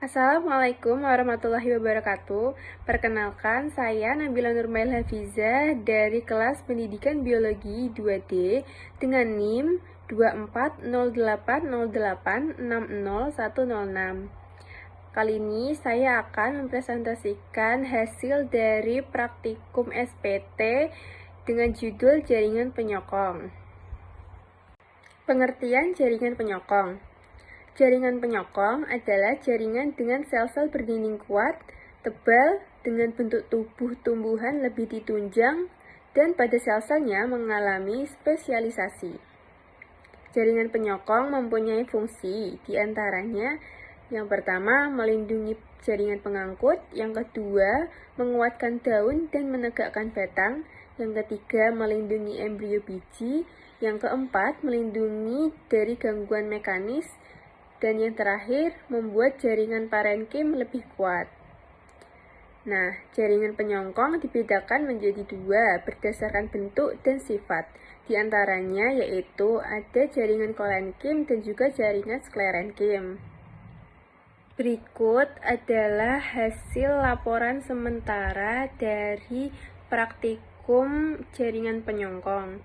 Assalamualaikum warahmatullahi wabarakatuh. Perkenalkan, saya Nabila Nurmail Hafizah dari kelas Pendidikan Biologi 2D dengan NIM 240808601006. Kali ini saya akan mempresentasikan hasil dari praktikum SPT dengan judul Jaringan Penyokong. Pengertian jaringan penyokong. Jaringan penyokong adalah jaringan dengan sel-sel berdinding kuat, tebal, dengan bentuk tubuh tumbuhan lebih ditunjang, dan pada sel-selnya mengalami spesialisasi. Jaringan penyokong mempunyai fungsi, diantaranya yang pertama, melindungi jaringan pengangkut, yang kedua, menguatkan daun dan menegakkan batang, yang ketiga, melindungi embrio biji, yang keempat, melindungi dari gangguan mekanis, dan yang terakhir, membuat jaringan parenkim lebih kuat. Nah, jaringan penyokong dibedakan menjadi dua berdasarkan bentuk dan sifat. Di antaranya yaitu ada jaringan kolenkim dan juga jaringan sklerenkim. Berikut adalah hasil laporan sementara dari praktikum jaringan penyokong.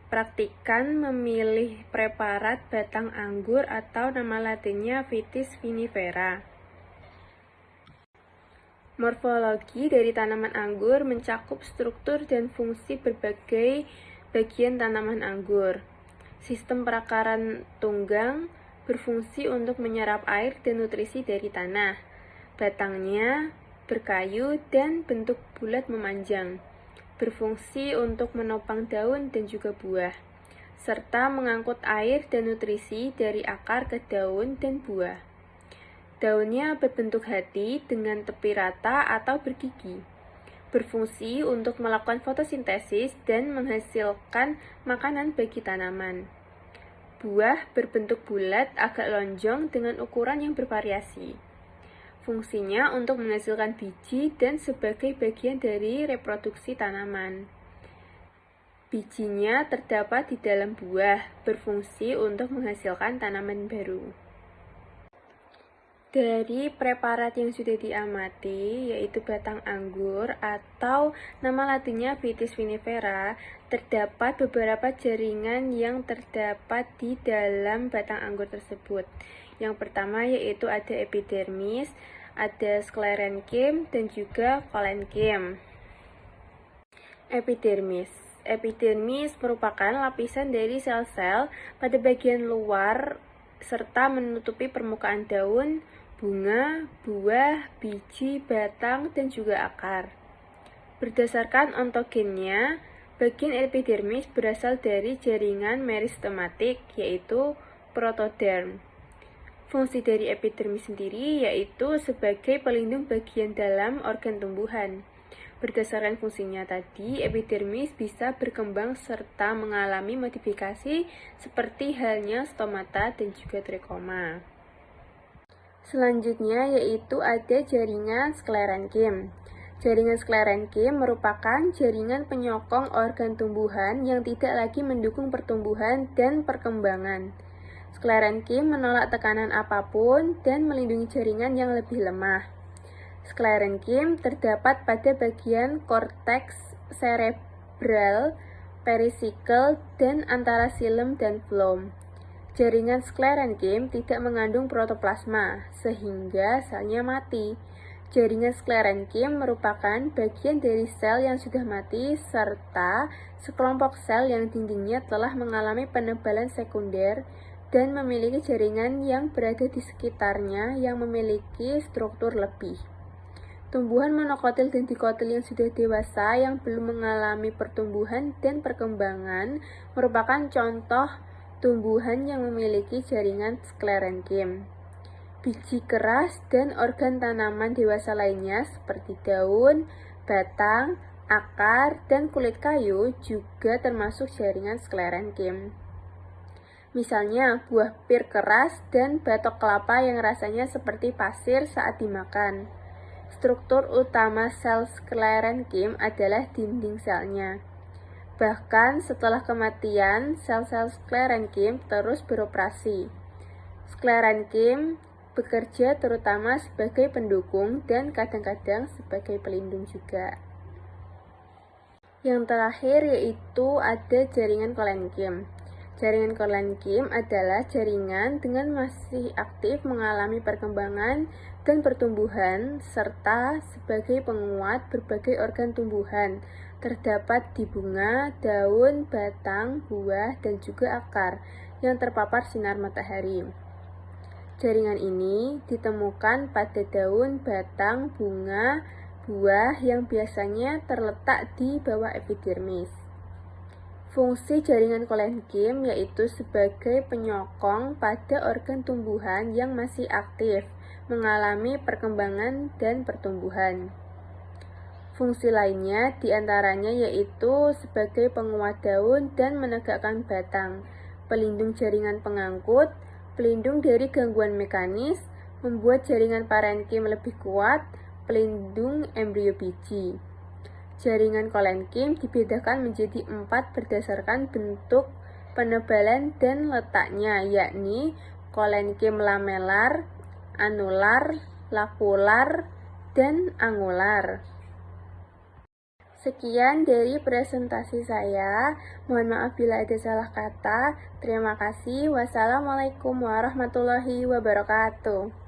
Praktikan memilih preparat batang anggur atau nama latinnya Vitis vinifera. Morfologi dari tanaman anggur mencakup struktur dan fungsi berbagai bagian tanaman anggur. Sistem perakaran tunggang berfungsi untuk menyerap air dan nutrisi dari tanah. Batangnya berkayu dan bentuk bulat memanjang, berfungsi untuk menopang daun dan juga buah, serta mengangkut air dan nutrisi dari akar ke daun dan buah. Daunnya berbentuk hati dengan tepi rata atau bergigi, berfungsi untuk melakukan fotosintesis dan menghasilkan makanan bagi tanaman. Buah berbentuk bulat agak lonjong dengan ukuran yang bervariasi. Fungsinya untuk menghasilkan biji dan sebagai bagian dari reproduksi tanaman. Bijinya terdapat di dalam buah, berfungsi untuk menghasilkan tanaman baru. Dari preparat yang sudah diamati, yaitu batang anggur atau nama latinnya Vitis vinifera, terdapat beberapa jaringan yang terdapat di dalam batang anggur tersebut. Yang pertama yaitu ada epidermis, ada sklerenkim, dan juga kolenkim. Epidermis merupakan lapisan dari sel-sel pada bagian luar serta menutupi permukaan daun, bunga, buah, biji, batang, dan juga akar. Berdasarkan ontogennya, bagian epidermis berasal dari jaringan meristematik, yaitu protoderm. Fungsi dari epidermis sendiri yaitu sebagai pelindung bagian dalam organ tumbuhan. Berdasarkan fungsinya tadi, epidermis bisa berkembang serta mengalami modifikasi seperti halnya stomata dan juga trikoma. Selanjutnya yaitu ada jaringan sklerenkim. Jaringan sklerenkim merupakan jaringan penyokong organ tumbuhan yang tidak lagi mendukung pertumbuhan dan perkembangan. Sklerenkim menolak tekanan apapun dan melindungi jaringan yang lebih lemah. Sklerenkim terdapat pada bagian korteks cerebral, perisikkel, dan antara silem dan floem. Jaringan sklerenkim tidak mengandung protoplasma, sehingga selnya mati. Jaringan sklerenkim merupakan bagian dari sel yang sudah mati serta sekelompok sel yang dindingnya telah mengalami penebalan sekunder dan memiliki jaringan yang berada di sekitarnya yang memiliki struktur lebih. Tumbuhan monokotil dan dikotil yang sudah dewasa yang belum mengalami pertumbuhan dan perkembangan merupakan contoh tumbuhan yang memiliki jaringan sklerenkim. Biji keras dan organ tanaman dewasa lainnya seperti daun, batang, akar, dan kulit kayu juga termasuk jaringan sklerenkim. Misalnya, buah pir keras dan batok kelapa yang rasanya seperti pasir saat dimakan. Struktur utama sel sklerenkim adalah dinding selnya. Bahkan setelah kematian, sel-sel sklerenkim terus beroperasi. Sklerenkim bekerja terutama sebagai pendukung dan kadang-kadang sebagai pelindung juga. Yang terakhir yaitu ada jaringan Coelentkim. Jaringan Coelentkim adalah jaringan dengan masih aktif mengalami perkembangan dan pertumbuhan serta sebagai penguat berbagai organ tumbuhan. Terdapat di bunga, daun, batang, buah, dan juga akar yang terpapar sinar matahari. Jaringan ini ditemukan pada daun, batang, bunga, buah yang biasanya terletak di bawah epidermis. Fungsi jaringan Coelentkim yaitu sebagai penyokong pada organ tumbuhan yang masih aktif, mengalami perkembangan dan pertumbuhan. Fungsi lainnya diantaranya yaitu sebagai penguat daun dan menegakkan batang, pelindung jaringan pengangkut, pelindung dari gangguan mekanis, membuat jaringan parenkim lebih kuat, pelindung embrio biji. Jaringan Coelentkim dibedakan menjadi 4 berdasarkan bentuk, penebalan, dan letaknya, yakni Coelentkim lamelar, anular, lakular, dan angular. Sekian dari presentasi saya. Mohon maaf bila ada salah kata. Terima kasih. Wassalamualaikum warahmatullahi wabarakatuh.